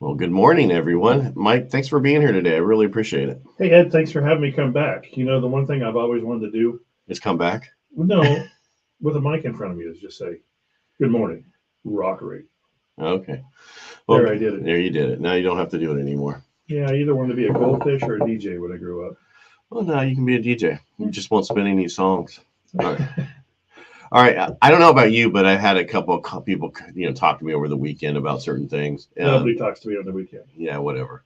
Well, good morning, everyone. Mike, thanks for being here today. I really appreciate it. Hey Ed, thanks for having me come back. The one thing I've always wanted to do, It's come back. no, with a mic in front of me, is just say, "Good morning, rockery." Okay. Well, There, I did it. there you did it. Now you don't have to do it anymore. Yeah, I either wanted to be a goldfish or a DJ when I grew up. Well, now you can be a DJ. You just won't spin any songs. All right. All right. I don't know about you, but I've had a couple of people, talk to me over the weekend about certain things. Nobody talks to me on the weekend. Yeah, whatever.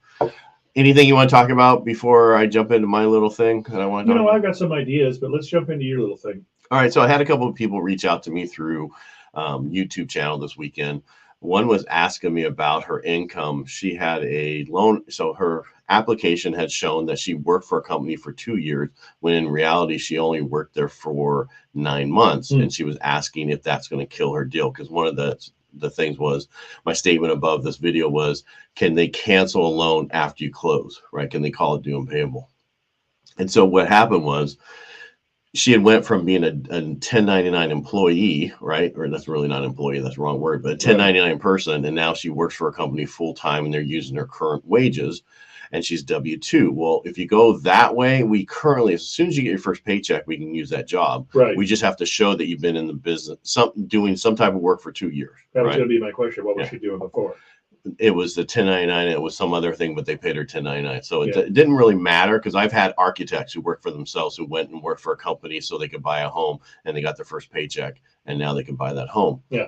Anything you want to talk about before I jump into my little thing that I want to talk about? I've got some ideas, but let's jump into your little thing. All right, so I had a couple of people reach out to me through YouTube channel this weekend. One was asking me about her income. She had a loan, so her application had shown that she worked for a company for 2 years, when in reality she only worked there for 9 months. And she was asking if that's going to kill her deal, because one of the things was, my statement above this video was, can they cancel a loan after you close, right? Can they call it due and payable? And so what happened was, she had went from being a 1099 employee, right? Or that's really not employee, that's the wrong word, but a 1099 person. And now she works for a company full time and they're using her current wages and she's W-2. Well, if you go that way, we currently, as soon as you get your first paycheck, we can use that job. Right. We just have to show that you've been in the business, doing some type of work for 2 years. That was going to be my question. What was she doing before? It was the 1099. It was some other thing, but they paid her 1099. So it didn't really matter, because I've had architects who worked for themselves who went and worked for a company so they could buy a home, and they got their first paycheck and now they can buy that home. Yeah.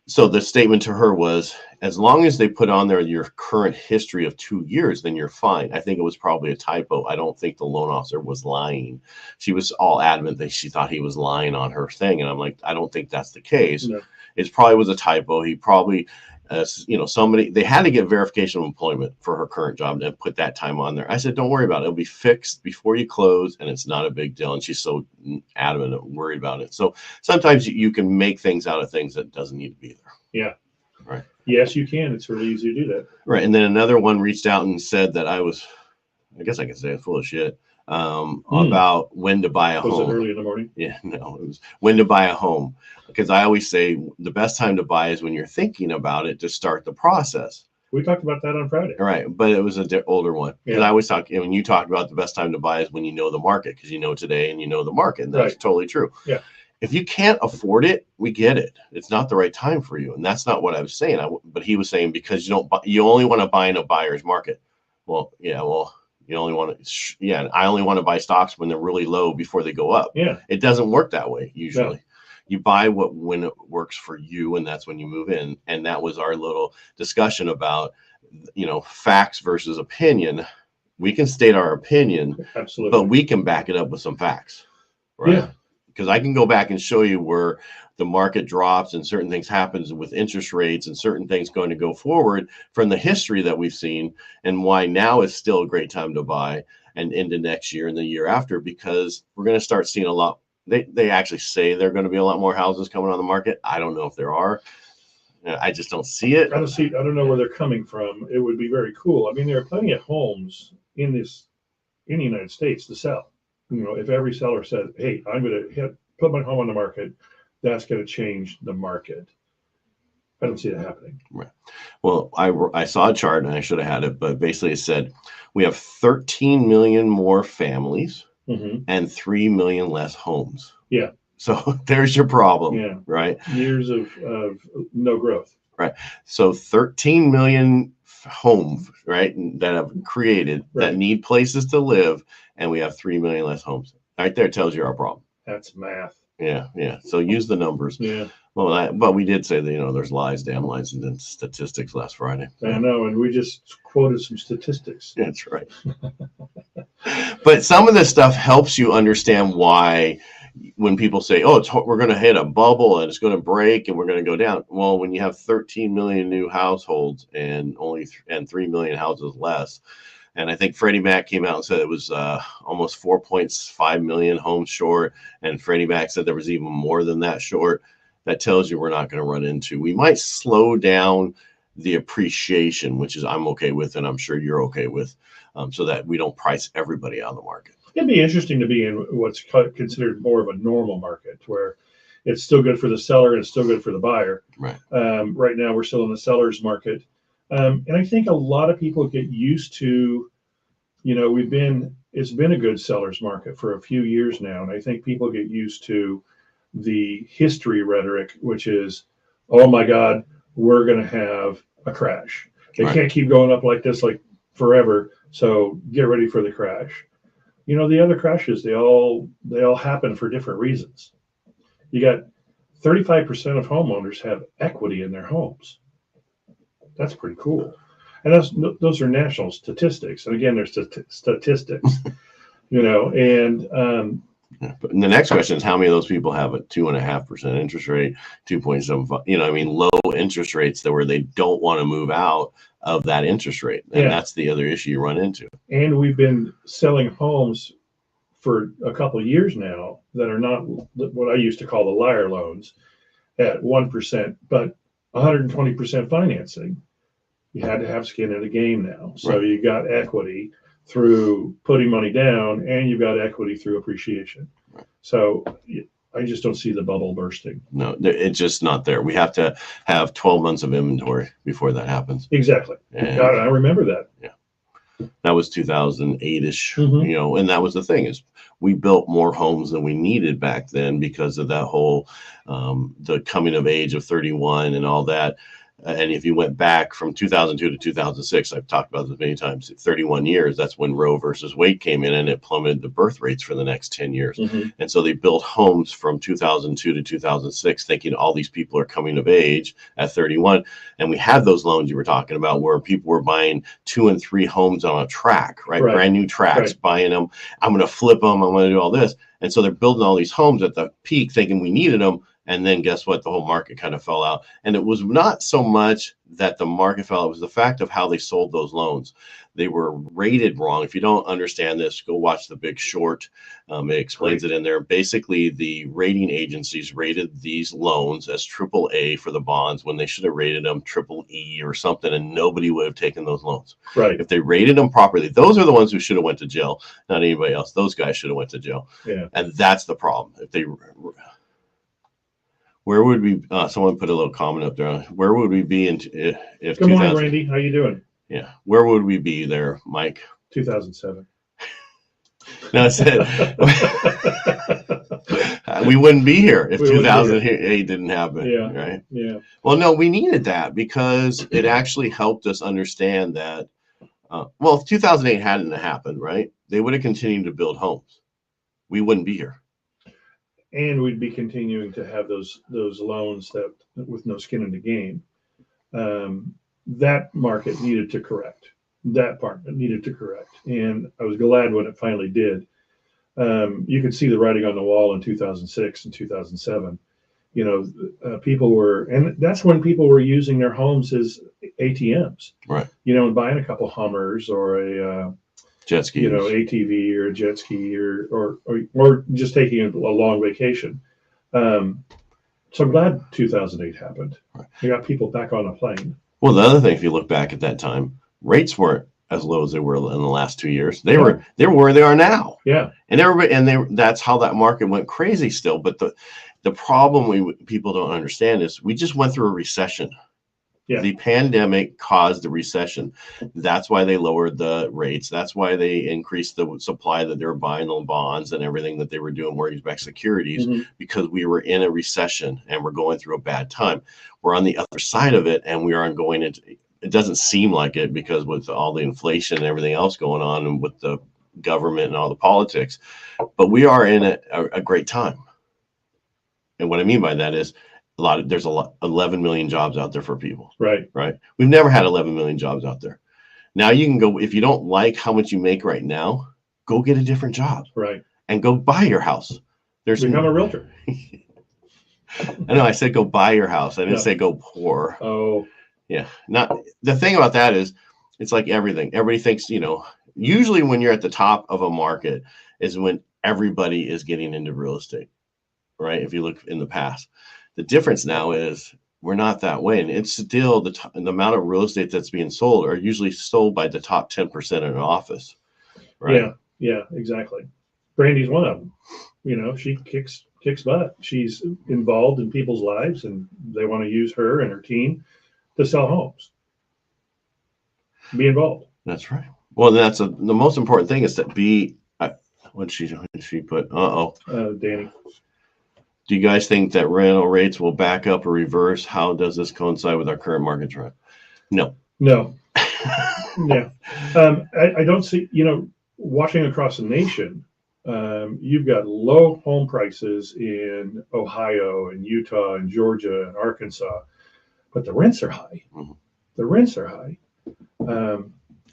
So the statement to her was, as long as they put on there your current history of 2 years, then you're fine. I think it was probably a typo. I don't think the loan officer was lying. She was all adamant that she thought he was lying on her thing. And I'm like, I don't think that's the case. No. It probably was a typo. He probably, somebody, they had to get verification of employment for her current job and put that time on there. I said, don't worry about it. It'll be fixed before you close, and it's not a big deal. And she's so adamant and worried about it. So sometimes you can make things out of things that doesn't need to be there. Yeah. Right. Yes, you can. It's really easy to do that. Right. And then another one reached out and said that I guess I can say it's full of shit, about when to buy a home. Was it early in the morning? Yeah, no, it was when to buy a home. Because I always say the best time to buy is when you're thinking about it to start the process. We talked about that on Friday. Right. But it was an older one. Because I always talk, when you talked about the best time to buy is when you know the market, because you know today and you know the market. And that's totally true. Yeah. If you can't afford it, we get it. It's not the right time for you. And that's not what I was saying. But he was saying, because you only want to buy in a buyer's market. Well, yeah, you only want to, I only want to buy stocks when they're really low before they go up. Yeah. It doesn't work that way usually. No. You buy when it works for you, and that's when you move in. And that was our little discussion about, facts versus opinion. We can state our opinion, absolutely, but we can back it up with some facts, right? Yeah. Because I can go back and show you where the market drops and certain things happens with interest rates and certain things going to go forward from the history that we've seen, and why now is still a great time to buy and into next year and the year after, because we're going to start seeing a lot. They actually say there are going to be a lot more houses coming on the market. I don't know if there are. I just don't see it. I don't know where they're coming from. It would be very cool. I mean, there are plenty of homes in the United States to sell. If every seller said, "Hey, I'm going to put my home on the market," that's going to change the market. I don't see that happening. Right. Well, I saw a chart, and I should have had it, but basically it said we have 13 million more families and 3 million less homes. Yeah. So there's your problem. Yeah. Right. Years of no growth. Right. So 13 million homes, right, that have created that need places to live, and we have 3 million less homes. Right there tells you our problem. That's math. Yeah. Yeah. So use the numbers. Yeah. Well, but we did say that, there's lies, damn lies, and then statistics last Friday. I know, and we just quoted some statistics. That's right. But some of this stuff helps you understand why, when people say, "Oh, we're going to hit a bubble and it's going to break and we're going to go down." Well, when you have 13 million new households and only 3 million houses less, and I think Freddie Mac came out and said it was almost 4.5 million homes short, and Freddie Mac said there was even more than that short. That tells you we're not going to run into. We might slow down the appreciation, which is I'm okay with, and I'm sure you're okay with, so that we don't price everybody out of the market. It'd be interesting to be in what's considered more of a normal market, where it's still good for the seller and it's still good for the buyer. Right. Right now, we're still in the seller's market. And I think a lot of people get used to, it's been a good seller's market for a few years now. And I think people get used to the history rhetoric, which is, oh my God, we're going to have a crash. It Right. can't keep going up like this, like forever. So get ready for the crash. The other crashes, they all happen for different reasons. You got 35% of homeowners have equity in their homes. That's pretty cool. And those are national statistics. And again, they're statistics, and But the next question is, how many of those people have a 2.5% interest rate, 2.75? Low interest rates that where they don't want to move out of that interest rate, and that's the other issue you run into. And we've been selling homes for a couple of years now that are not what I used to call the liar loans at 1%, but 120% financing. You had to have skin in the game now. So Right. You got equity through putting money down, and you've got equity through appreciation. Right. So I just don't see the bubble bursting. No, it's just not there. We have to have 12 months of inventory before that happens. Exactly. And God, I remember that. Yeah. That was 2008-ish, Mhm. and that was the thing is we built more homes than we needed back then because of that whole, the coming of age of 31 and all that. And if you went back from 2002 to 2006, I've talked about this many times, 31 years, that's when Roe versus Wade came in and it plummeted the birth rates for the next 10 years. Mhm. And so they built homes from 2002 to 2006, thinking all these people are coming of age at 31. And we had those loans you were talking about where people were buying 2 and 3 homes on a track, right? Right. Brand new tracks, Right. buying them. I'm going to flip them. I'm going to do all this. And so they're building all these homes at the peak thinking we needed them. And then guess what? The whole market kind of fell out. And it was not so much that the market fell. It was the fact of how they sold those loans. They were rated wrong. If you don't understand this, go watch The Big Short. It explains it in there. Basically, the rating agencies rated these loans as AAA for the bonds when they should have rated them EEE or something, and nobody would have taken those loans. Right. If they rated them properly, those are the ones who should have went to jail, not anybody else. Those guys should have went to jail. Yeah. And that's the problem. If they Where would we? Someone put a little comment up there. Where would we be if? Good morning, Randy. How you doing? Yeah, where would we be there, Mike? 2007. No, I said we wouldn't be here if 2008 didn't happen. Yeah. Right. Yeah. Well, no, we needed that because it actually helped us understand that. Well, if 2008 hadn't happened, right, they would have continued to build homes. We wouldn't be here. And we'd be continuing to have those loans that with no skin in the game. That market needed to correct. That part needed to correct, and I was glad when it finally did. You could see the writing on the wall in 2006 and 2007. People were, and that's when people were using their homes as ATMs. Right. And buying a couple Hummers or a jet ski, ATV or a jet ski or just taking a long vacation. So I'm glad 2008 happened. Right. You got people back on a plane. Well, the other thing, if you look back at that time, rates weren't as low as they were in the last 2 years. They were where they are now. Yeah. And that's how that market went crazy still. But the problem people don't understand is we just went through a recession. Yeah. The pandemic caused the recession. That's why they lowered the rates. That's why they increased the supply that they were buying on bonds and everything that they were doing mortgage-backed securities, because we were in a recession and we're going through a bad time. We're on the other side of it, and we aren't going into. It doesn't seem like it because with all the inflation and everything else going on, and with the government and all the politics, but we are in a great time. And what I mean by that is, there's 11 million jobs out there for people. Right. We've never had 11 million jobs out there. Now you can go, if you don't like how much you make right now, go get a different job. Right. And go buy your house. Become a realtor. I know I said go buy your house. I didn't say go poor. Oh. Yeah. Not the thing about that is it's like everything. Everybody thinks, usually when you're at the top of a market is when everybody is getting into real estate. Right. If you look in the past. The difference now is we're not that way. And it's still the amount of real estate that's being sold are usually sold by the top 10% in an office. Right. Yeah, exactly. Brandy's one of them. She kicks butt. She's involved in people's lives, and they want to use her and her team to sell homes. Be involved. That's right. Well, the most important thing is to be. What did she put? Danny. Do you guys think that rental rates will back up or reverse? How does this coincide with our current market trend? No. No. Yeah. I don't see, watching across the nation, you've got low home prices in Ohio and Utah and Georgia and Arkansas, but the rents are high. Mhm. The rents are high.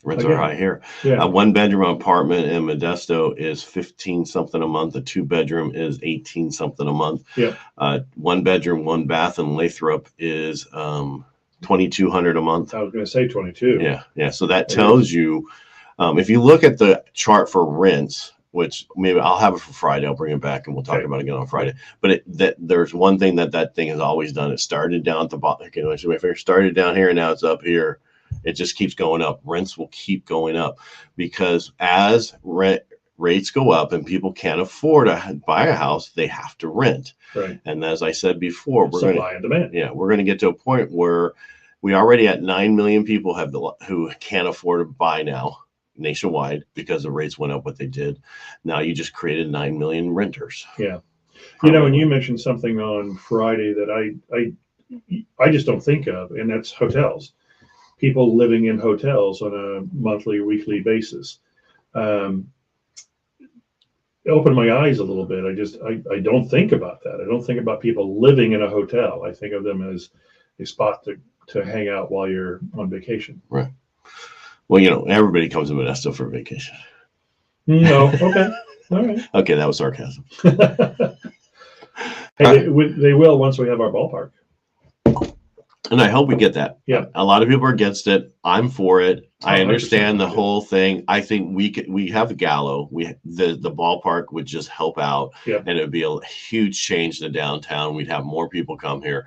Rents are high here. Yeah. A 1-bedroom apartment in Modesto is 15 something a month. A 2-bedroom is 18 something a month. Yeah. 1-bedroom, 1-bath in Lathrop is $2,200 a month. I was going to say 22. Yeah. So that tells you, if you look at the chart for rents, which maybe I'll have it for Friday, I'll bring it back and we'll talk about it again on Friday. But there's one thing that thing has always done. It started down at the bottom. If it started down here and now it's up here, it just keeps going up. Rents will keep going up because as rates go up and people can't afford to buy a house, they have to rent. Right. And as I said before, supply and demand. Yeah, we're going to get to a point where we already at 9 million people who can't afford to buy now nationwide because the rates went up what they did. Now you just created 9 million renters. Yeah. And you mentioned something on Friday that I just don't think of, and that's hotels. People living in hotels on a monthly, weekly basis. It opened my eyes a little bit. I don't think about that. I don't think about people living in a hotel. I think of them as a spot to hang out while you're on vacation. Right. Well, everybody comes to Modesto for vacation. No. Okay. All right. Okay, that was sarcasm. Hey, they will once we have our ballpark. And I hope we get that. Yeah. A lot of people are against it. I'm for it. I understand the 100%. whole thing. I think we have the Gallo. The ballpark would just help out. Yeah. And it would be a huge change to downtown. We'd have more people come here.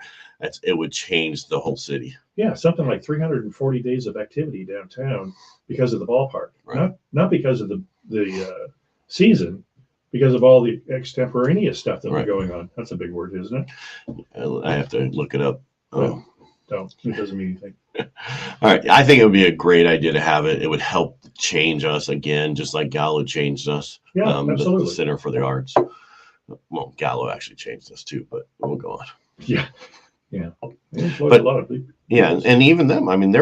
It would change the whole city. Yeah, something like 340 days of activity downtown because of the ballpark. Right. Not because of the season, because of all the extemporaneous stuff that was going on. That's a big word, isn't it? I have to look it up. Don't. It doesn't mean anything. All right. I think it would be a great idea to have it. It would help change us again, just like Gallo changed us. Yeah, absolutely. The Center for the Arts. Well, Gallo actually changed us too, but we'll go on. Yeah. But a lot of people. Yeah, and even them. I mean,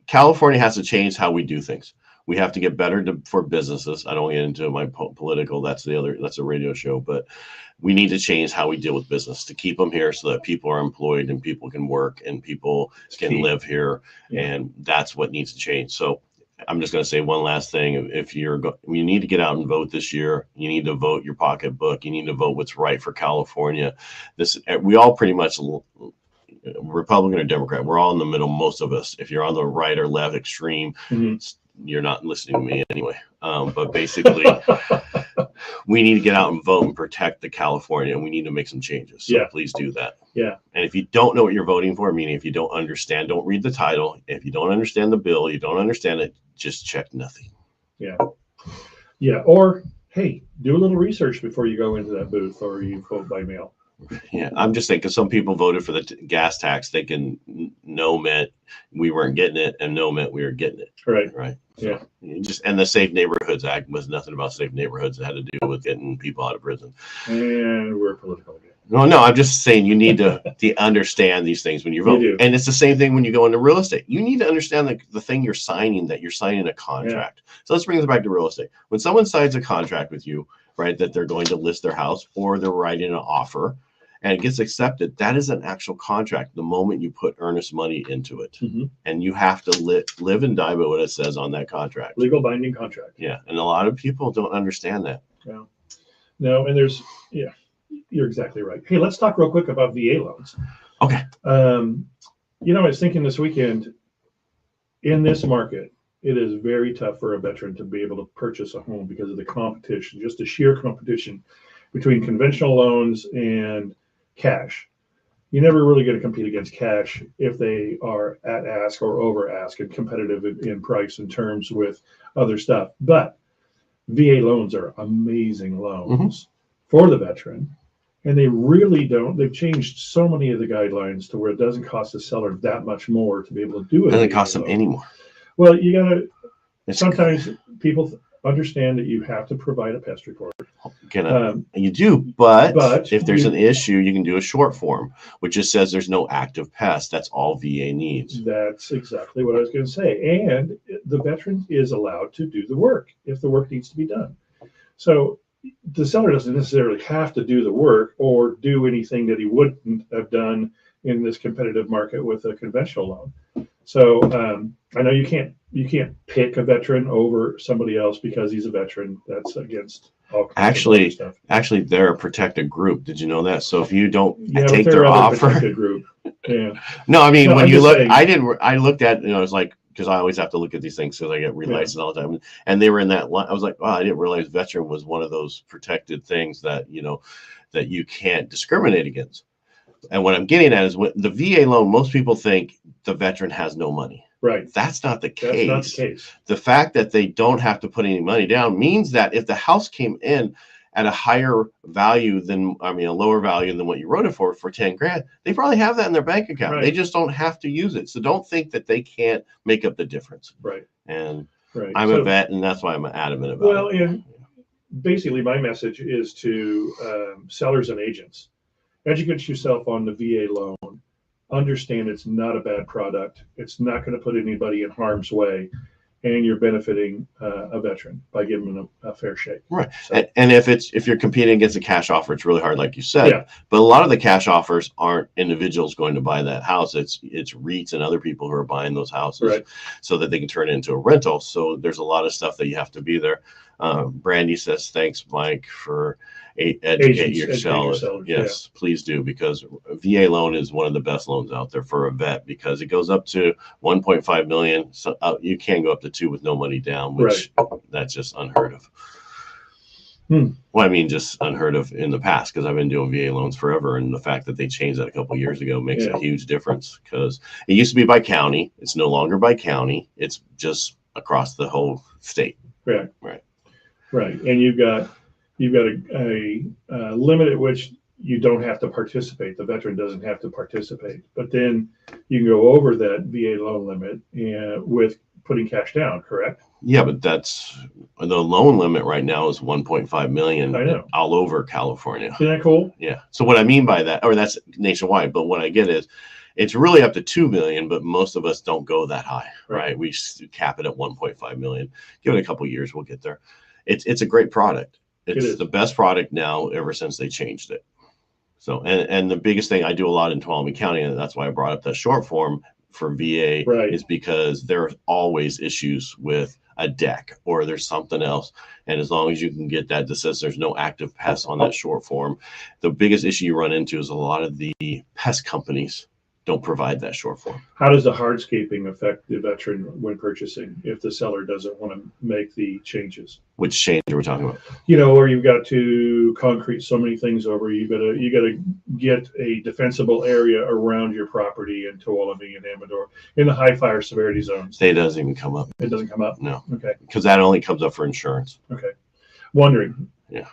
California has to change how we do things. We have to get better for businesses. I don't get into my political. That's a radio show, but we need to change how we deal with business to keep them here so that people are employed and people can work and people can live here. Yeah. And that's what needs to change. So I'm just going to say one last thing. If you need to get out and vote this year, you need to vote your pocketbook. You need to vote what's right for California. We all pretty much, Republican or Democrat, we're all in the middle, most of us. If you're on the right or left extreme, you're not listening to me anyway. But basically, we need to get out and vote and protect the California, and we need to make some changes. So please do that. Yeah. And if you don't know what you're voting for, meaning if you don't understand, don't read the title. If you don't understand the bill, you don't understand it, just check nothing. Yeah. Yeah. Or, hey, do a little research before you go into that booth or you vote by mail. Yeah, I'm just saying because some people voted for the gas tax, they can no meant we weren't getting it, and no meant we were getting it. Right. So and the Safe Neighborhoods Act was nothing about safe neighborhoods. It had to do with getting people out of prison. And we're political again. No, I'm just saying you need to understand these things when you vote. And it's the same thing when you go into real estate. You need to understand the thing you're signing, that you're signing a contract. Yeah. So let's bring this back to real estate. When someone signs a contract with you, right, that they're going to list their house or they're writing an offer, and it gets accepted, that is an actual contract the moment you put earnest money into it. And you have to live and die by what it says on that contract. Legal binding contract. Yeah. And a lot of people don't understand that. No, and you're exactly right. Hey, let's talk real quick about VA loans. Okay. I was thinking this weekend, in this market, it is very tough for a veteran to be able to purchase a home because of the competition, just the sheer competition between conventional loans and cash. You're never really going to compete against cash if they are at ask or over ask and competitive in price and terms with other stuff. But VA loans are amazing loans for the veteran. And they really don't. They've changed so many of the guidelines to where it doesn't cost the seller that much more to be able to do it. It doesn't cost them any more. Well, you gotta, sometimes people understand that you have to provide a pest report. You do, but if there's you, an issue, you can do a short form, which just says there's no active pest. That's all VA needs. That's exactly what I was going to say. And the veteran is allowed to do the work if the work needs to be done. So the seller doesn't necessarily have to do the work or do anything that he wouldn't have done in this competitive market with a conventional loan. So I know you can't pick a veteran over somebody else because he's a veteran. That's against all kinds of stuff. Actually, they're a protected group. Did you know that? So if you don't take their offer, group. Yeah. No, I mean, when you look, saying, I looked at, you know, it's like, because I always have to look at these things because I get relicensed all the time, and they were in that line. I was like, wow, I didn't realize veteran was one of those protected things that, you know, that you can't discriminate against. And what I'm getting at is when the VA loan, most people think the veteran has no money. Right. That's not the case. That's not the case. The fact that they don't have to put any money down means that if the house came in at a higher value than, I mean, a lower value than what you wrote it for 10 grand, they probably have that in their bank account. Right. They just don't have to use it. So don't think that they can't make up the difference. Right. And I'm a vet, and that's why I'm adamant about it. Well, and basically my message is to sellers and agents. Educate yourself on the VA loan. Understand it's not a bad product. It's not going to put anybody in harm's way, and you're benefiting a veteran by giving them a fair shake. Right. So, and if you're competing against a cash offer, it's really hard, like you said. Yeah. But a lot of the cash offers aren't individuals going to buy that house. It's REITs and other people who are buying those houses, right, so that they can turn it into a rental. So there's a lot of stuff that you have to be there. Brandy says, thanks, Mike, for educate your sellers. Yes, please do, because a VA loan is one of the best loans out there for a vet, because it goes up to 1.5 million. So you can go up to 2 with no money down, which that's just unheard of. Well, I mean, just unheard of in the past, because I've been doing VA loans forever, and the fact that they changed that a couple of years ago makes a huge difference, because it used to be by county. It's no longer by county. It's just across the whole state. Right. And you've got a limit at which you don't have to participate. The veteran doesn't have to participate, but then you can go over that VA loan limit with putting cash down, correct? Yeah, but that's the loan limit right now is 1.5 million. I know. All over California. Isn't that cool? Yeah. So what I mean by that, or that's nationwide, but what I get is it's really up to 2 million, but most of us don't go that high, right? We cap it at 1.5 million. Give it a couple of years, we'll get there. It's a great product. It's the best product now ever since they changed it. So, and the biggest thing, I do a lot in Tuolumne County, and that's why I brought up that short form for VA, is because there are always issues with a deck or there's something else. And as long as you can get that says there's no active pests on that short form, the biggest issue you run into is a lot of the pest companies don't provide that short form. How does the hardscaping affect the veteran when purchasing if the seller doesn't want to make the changes? Which change are we talking about? You know, where you've got to concrete so many things over, you gotta get a defensible area around your property in Tuolumne and Amador in the high fire severity zones. It doesn't even come up. It doesn't come up? No. Okay. Because that only comes up for insurance. Okay. Wondering. Yeah.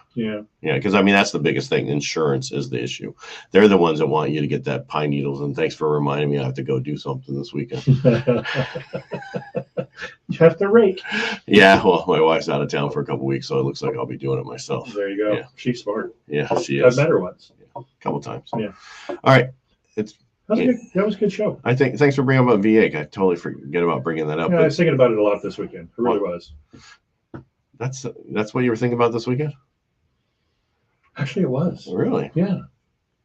Because I mean, that's the biggest thing. Insurance is the issue. They're the ones that want you to get that pine needles. And thanks for reminding me I have to go do something this weekend. You have to rake. Yeah. Well, my wife's out of town for a couple of weeks, so it looks like I'll be doing it myself. There you go. Yeah. She's smart. Yeah, she is. I've met her once. A couple of times. Yeah. All right. That was a good show. I think. Thanks for bringing up VA. I totally forget about bringing that up. Yeah, I was thinking about it a lot this weekend. It really was. That's what you were thinking about this weekend? Actually, it was. Really? Yeah.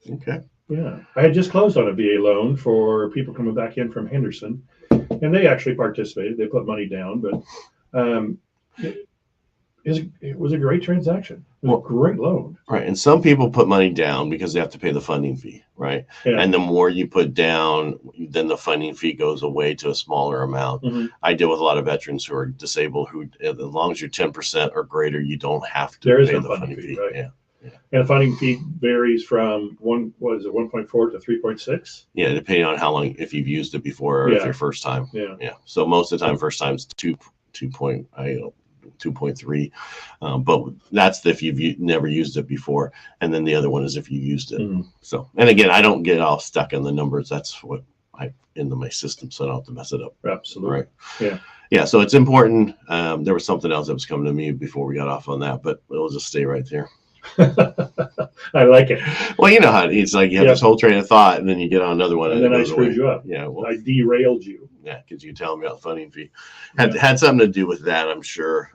Okay. Yeah. I had just closed on a VA loan for people coming back in from Henderson, and they actually participated. They put money down, but it was a great transaction. It was a great loan. Right. And some people put money down because they have to pay the funding fee, right? Yeah. And the more you put down, then the funding fee goes away to a smaller amount. Mm-hmm. I deal with a lot of veterans who are disabled who, as long as you're 10% or greater, you don't have to pay the funding fee. Right? Yeah. And the funding fee varies from 1.4 to 3.6. Yeah, depending on how long, if you've used it before or if your first time. Yeah. So most of the time, first time's 2.3, but that's if you've never used it before, and then the other one is if you used it. Mm-hmm. So, and again, I don't get all stuck in the numbers. That's what I into my system, so I don't have to mess it up. Absolutely. Right. Yeah. Yeah, so it's important. There was something else that was coming to me before we got off on that, but we'll just stay right there. I like it. Well, you know how it's like you have this whole train of thought, and then you get on another one, and then I screwed you up. Yeah, well, I derailed you. Yeah, because you tell me about funding fee had something to do with that. I'm sure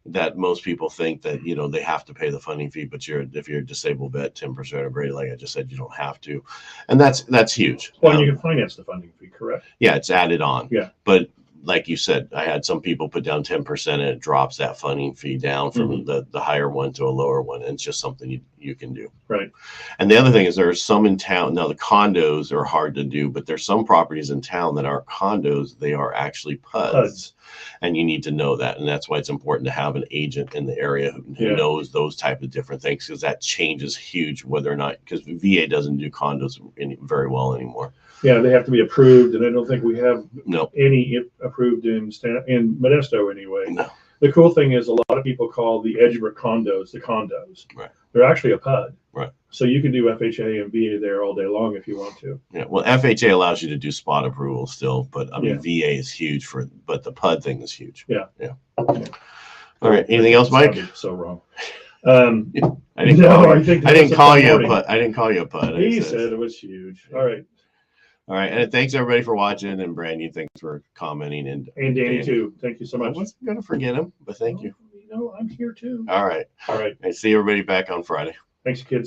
that most people think that they have to pay the funding fee, but if you're a disabled vet, 10% or greater, like I just said, you don't have to, and that's huge. Well, you can finance the funding fee, correct? Yeah, it's added on. Yeah, but like you said, I had some people put down 10% and it drops that funding fee down from the higher one to a lower one. And it's just something you can do. Right. And the other thing is there's some in town. Now the condos are hard to do, but there's some properties in town that aren't condos. They are actually PUDs. And you need to know that. And that's why it's important to have an agent in the area who knows those type of different things, because that changes huge whether or not, because VA doesn't do condos very well anymore. Yeah, they have to be approved, and I don't think we have No. any approved in Modesto anyway. No. The cool thing is a lot of people call the Edgeworth condos the condos. Right. They're actually a PUD. Right. So you can do FHA and VA there all day long if you want to. Yeah. Well, FHA allows you to do spot approval still, but I mean VA is huge but the PUD thing is huge. Yeah. Yeah. All right. Anything else, Mike? So wrong. I didn't call you a PUD. I didn't call you a PUD. He said it was huge. All right. All right, and thanks everybody for watching, and Brandon, thanks for commenting, and Danny too. Thank you so much. I wasn't going to forget him, but thank you. I'm here too. All right. All right. I see everybody back on Friday. Thanks, kids.